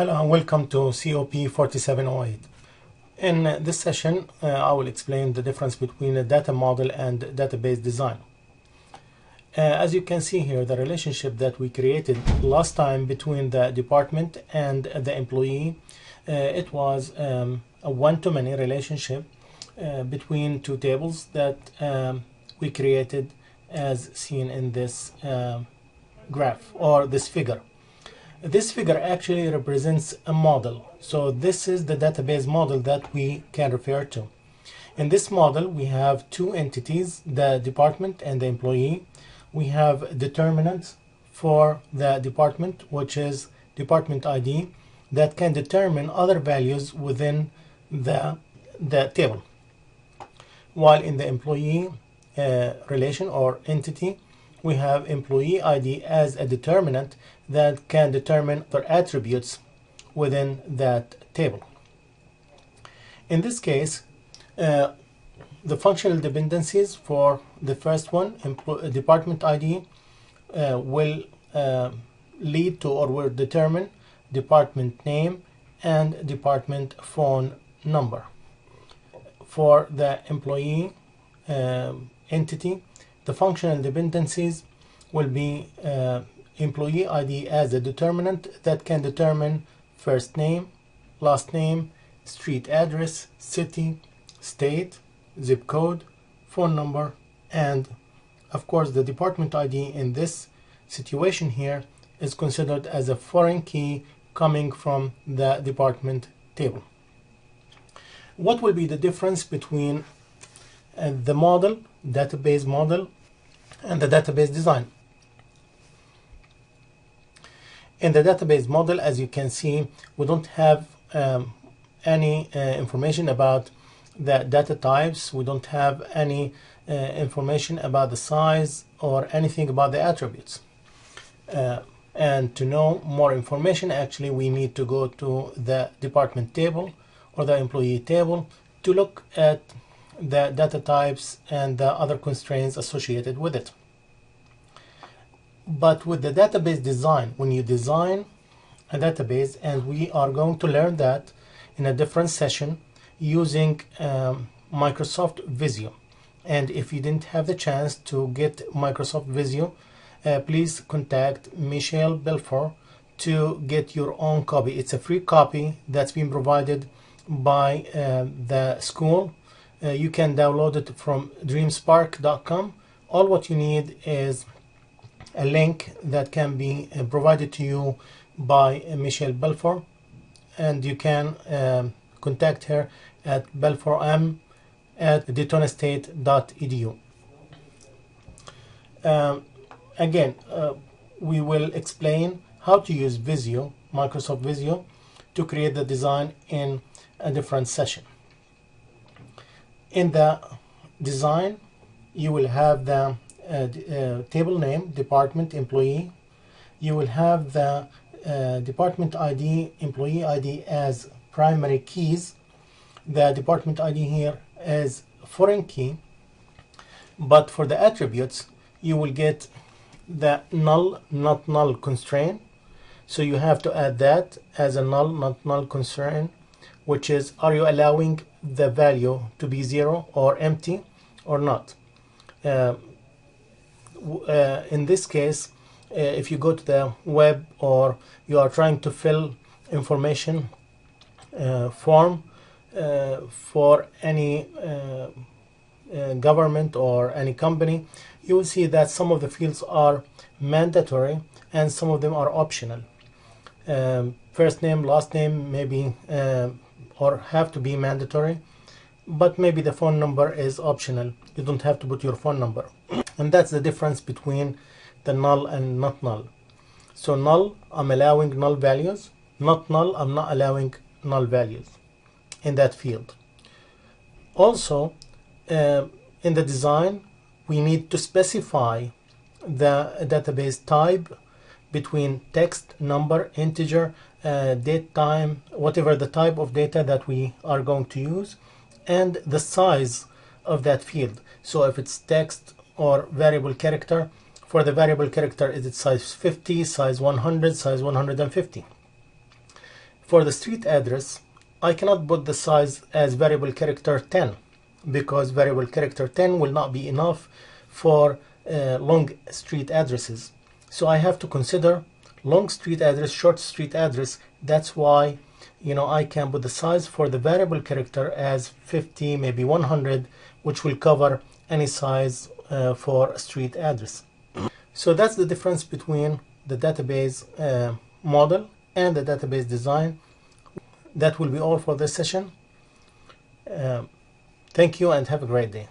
Hello and welcome to COP 4708. In this session, I will explain the difference between a data model and database design. As you can see here, the relationship that we created last time between the department and the employee, it was a one-to-many relationship between two tables that we created as seen in this graph or this figure. This figure actually represents a model. So this is the database model that we can refer to. In this model, we have two entities, the department and the employee. We have determinants for the department, which is department ID, that can determine other values within the table. While in the employee relation or entity, we have employee ID as a determinant that can determine the attributes within that table. In this case, the functional dependencies for the first one, department ID, will lead to or will determine department name and department phone number. For the employee entity, the functional dependencies will be employee ID as a determinant that can determine first name, last name, street address, city, state, zip code, phone number, and of course the department ID in this situation here is considered as a foreign key coming from the department table. What will be the difference between the model, database model, and the database design? In the database model, as you can see, we don't have any information about the data types. We don't have any information about the size or anything about the attributes. And to know more information, actually, we need to go to the department table or the employee table to look at the data types and the other constraints associated with it. But with the database design, when you design a database, and we are going to learn that in a different session using Microsoft Visio. And if you didn't have the chance to get Microsoft Visio, please contact Michelle Belfort to get your own copy. It's a free copy that's been provided by the school. You can download it from dreamspark.com. All what you need is a link that can be provided to you by Michelle Belfort, and you can contact her at belfortm@daytonastate.edu. Again, we will explain how to use Visio, Microsoft Visio, to create the design in a different session. In the design, you will have the table name, department, employee. You will have the department ID, employee ID as primary keys. The department ID here is foreign key. But for the attributes, you will get the null, not null constraint. So you have to add that as a null, not null constraint, which is, are you allowing the value to be 0 or empty or not? In this case, if you go to the web or you are trying to fill information form for any government or any company, you will see that some of the fields are mandatory and some of them are optional. First name, last name maybe or have to be mandatory, but maybe the phone number is optional. You don't have to put your phone number. And that's the difference between the null and not null. So null, I'm allowing null values. Not null, I'm not allowing null values in that field. Also, in the design, we need to specify the database type between text, number, integer, date, time, whatever the type of data that we are going to use, and the size of that field. So if it's text or variable character, for the variable character, is it size 50, size 100, size 150? For the street address, I cannot put the size as variable character 10 because variable character 10 will not be enough for long street addresses. So I have to consider long street address, short street address. That's why, I can put the size for the variable character as 50, maybe 100, which will cover any size for street address. So that's the difference between the database model and the database design. That will be all for this session. Thank you and have a great day.